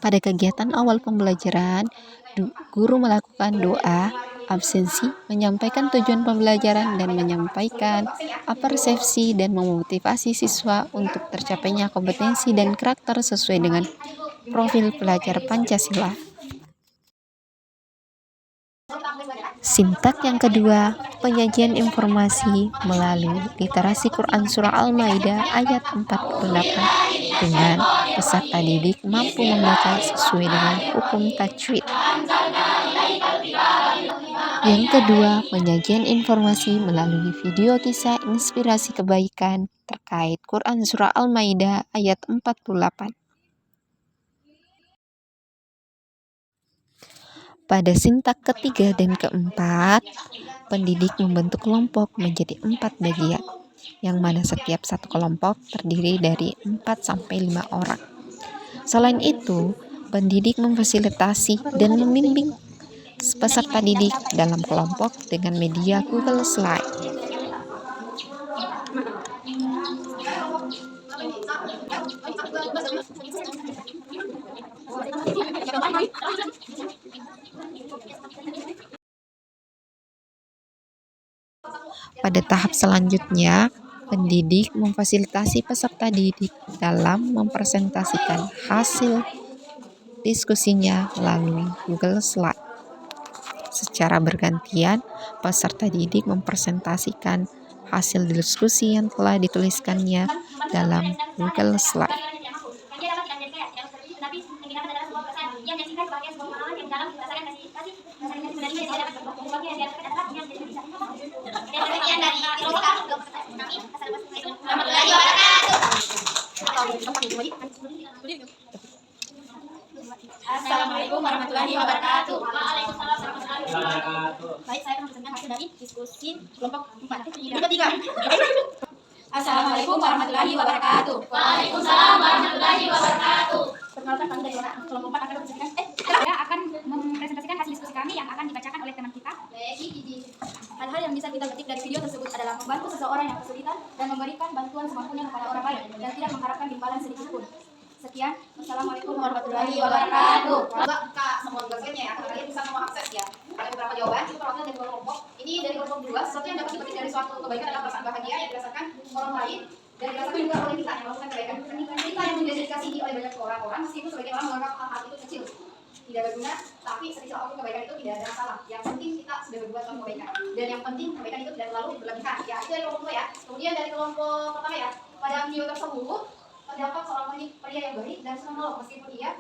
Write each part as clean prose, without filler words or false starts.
Pada kegiatan awal pembelajaran, guru melakukan doa, absensi, menyampaikan tujuan pembelajaran, dan menyampaikan persepsi dan memotivasi siswa untuk tercapainya kompetensi dan karakter sesuai dengan profil pelajar Pancasila. Sintak yang kedua, penyajian informasi melalui literasi Quran Surah Al-Maidah ayat 48 dengan peserta didik mampu membaca sesuai dengan hukum tajwid. Yang kedua, penyajian informasi melalui video kisah inspirasi kebaikan terkait Quran Surah Al-Maidah ayat 48. Pada sintak ketiga dan keempat, pendidik membentuk kelompok menjadi 4 bagian, yang mana setiap satu kelompok terdiri dari 4-5 orang. Selain itu, pendidik memfasilitasi dan membimbing peserta didik dalam kelompok dengan media Google Slide. Pada tahap selanjutnya, pendidik memfasilitasi peserta didik dalam mempresentasikan hasil diskusinya melalui Google Slide. Secara bergantian, peserta didik mempresentasikan hasil diskusi yang telah dituliskannya dalam Google Slide. Assalamualaikum warahmatullahi wabarakatuh. Waalaikumsalam warahmatullahi wabarakatuh. Baik, saya akan mempresentasikan hasil dari diskusi kelompok 4. Kelompok 3. Assalamualaikum warahmatullahi wabarakatuh. Waalaikumsalam warahmatullahi wabarakatuh. Perkenalkan, kami dari kelompok 4 akan mempresentasikan hasil diskusi kami yang akan dibacakan oleh teman kita. Hal-hal yang bisa kita petik dari video tersebut adalah membantu seseorang yang kesulitan dan memberikan bantuan semampunya kepada orang lain dan tidak mengharapkan imbalan sedikit pun. Sekian, wassalamualaikum warahmatullahi wabarakatuh. Buka semua tugasnya ya, kalian bisa semua akses ya. Ada beberapa jawaban, itu perwakilan dari kelompok. Ini dari kelompok 2, sesuatu yang dapat dipetik dari suatu kebaikan adalah perasaan bahagia yang dirasakan orang lain dan dirasakan juga oleh kita yang melakukan kebaikan. Kita yang didedikasi oleh banyak orang-orang, meskipun sebagian orang menganggap hal-hal itu kecil, tidak berguna, tapi sekecil apapun kebaikan itu tidak ada masalah. Yang penting kita sudah berbuat suatu kebaikan, dan yang penting kebaikan itu tidak terlalu berlebihan. Ya, itu dari kelompok 2 ya. Kemudian dari kelompok pertama ya, pada video tersebut terdapat seorang pria yang baik dan senang menolong meskipun ia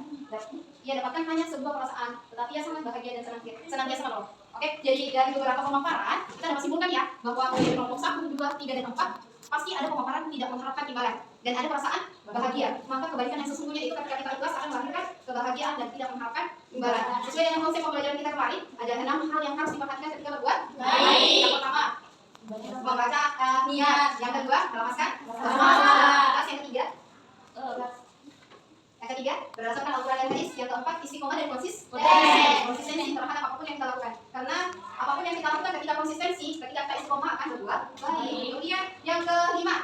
dapatkan hanya sebuah perasaan, tetapi ia sangat bahagia dan senantiasa menolong. Oke, jadi dari beberapa pemaparan kita dapat simpulkan ya bahwa dari kelompok 1, 2, 3, dan 4 pasti ada pemaparan tidak mengharapkan imbalan dan ada perasaan bahagia. Maka kebaikan yang sesungguhnya itu ketika kita ikhlas akan melahirkan kebahagiaan dan tidak mengharapkan imbalan. Sesuai dengan konsep pembelajaran kita kemarin, ada 6 hal yang harus diperhatikan ketika berbuat baik. Yang pertama, membaca niat. Yang kedua, melamaskan semangat. Yang ketiga, berdasarkan Al-Quran dan Hadis. Yang keempat, istiqomah dan konsistensi terhadap apapun yang kita lakukan. Karena apapun yang kita lakukan ketika konsistensi, ketika kita istiqomah akan berbuat baik. Kemudian yang kelima,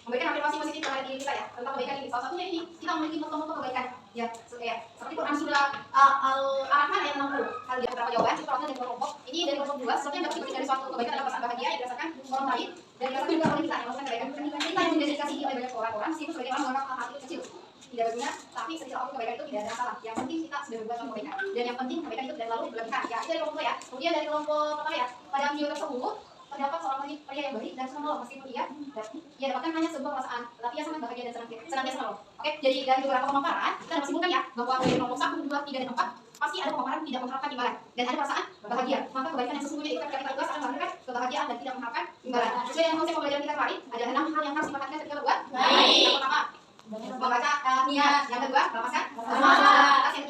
memberikan afirmasi positif terhadap diri kita ya tentang kebaikan ini. Salah satunya ini, kita memiliki moto-moto kebaikan ya, seperti Quran Surah Al-Rahman ayat 60. Hal dia beberapa jawaban, itu perwakilan dari kelompok. Ini dari kelompok 2, sesuatu yang dapat dipetik dari suatu kebaikan adalah perasaan bahagia yang dirasakan orang lain dan dirasakan juga oleh kita yang melakukan kebaikan. Kita yang didedikasi oleh banyak orang-orang, meskipun sebagian orang menganggap hal-hal itu kecil, tidak berguna, tapi sekecil apapun kebaikan itu tidak ada masalah. Yang penting kita sudah berbuat suatu kebaikan, dan yang penting kebaikan itu tidak terlalu berlebihan. Ya, itu dari kelompok 2 ya. Kemudian dari kelompok pertama ya, pada video tersebut terdapat seorang pria yang baik dan senang menolong meskipun ia dapatkan hanya sebuah perasaan, tetapi ia sangat bahagia dan senantiasa menolong. Oke, jadi dari beberapa pemaparan kita dapat simpulkan ya bahwa dari kelompok 1, 2, 3, dan 4 pasti ada pemaparan tidak mengharapkan imbalan dan ada perasaan bahagia. Maka kebaikan yang sesungguhnya itu ketika kita ikhlas akan melahirkan kebahagiaan dan tidak mengharapkan imbalan. Sesuai dengan konsep pembelajaran kita kemarin, ada 6 hal yang harus diperhatikan ketika berbuat baik. Yang pertama, membaca niat. Yang kedua, melepaskan semangat. Yang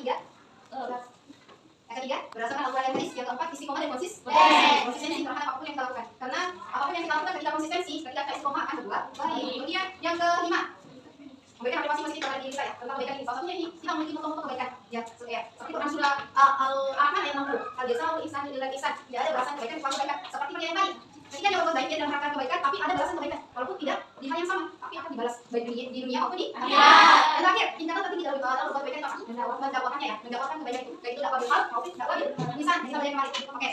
ketiga, berdasarkan Al-Quran dan Hadis. Yang keempat, istiqomah dan konsistensi terhadap apapun yang kita lakukan. Karena apapun yang kita lakukan ketika konsistensi, ketika kita istiqomah akan berbuat baik. Kemudian yang kelima, memberikan afirmasi positif terhadap diri kita ya tentang kebaikan ini. Salah satunya ini, kita memiliki moto-moto kebaikan ya, seperti Quran Surah Al-Rahman ayat 60. Hal biasa untuk insan adalah insan, tidak ada balasan kebaikan kecuali kebaikan. Seperti pria yang baik, ketika dia berbuat baik dia mengharapkan kebaikan, tapi ada balasan kebaikan walaupun tidak di hal yang sama, tapi akan dibalas baik di dunia maupun di akhirat. Dan terakhir, tingkatan tertinggi dalam berbuat kebaikan apa? Mendakwakannya ya, mendakwakan kebaikan itu, baik itu dakwah bil qaul maupun dakwah bil lisan. Misalnya kemarin. Oke,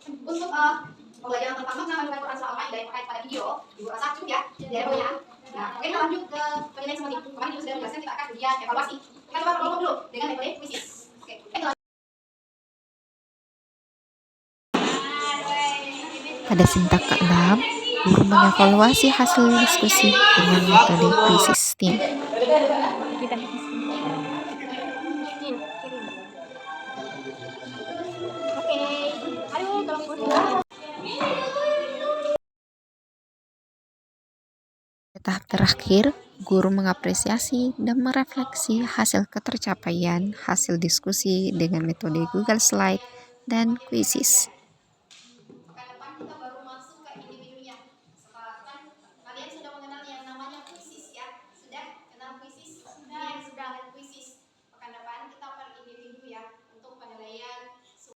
untuk pembelajaran tentang makna kandungan Quran selama ini dari terkait pada video, Ibu rasa cukup ya, dari pertanyaan. Nah, oke, kita lanjut ke penilaian seperti itu. Kemarin Ibu sudah menjelaskan kita akan kemudian evaluasi. Kita coba kelompok dulu dengan metode quizzes. Oke, Pada sintak ke-6, guru mengevaluasi hasil diskusi dengan metode quizzes STEAM. Oke. Ayo kelompok 2. Tahap terakhir, guru mengapresiasi dan merefleksi hasil ketercapaian hasil diskusi dengan metode Google Slide dan quizzes.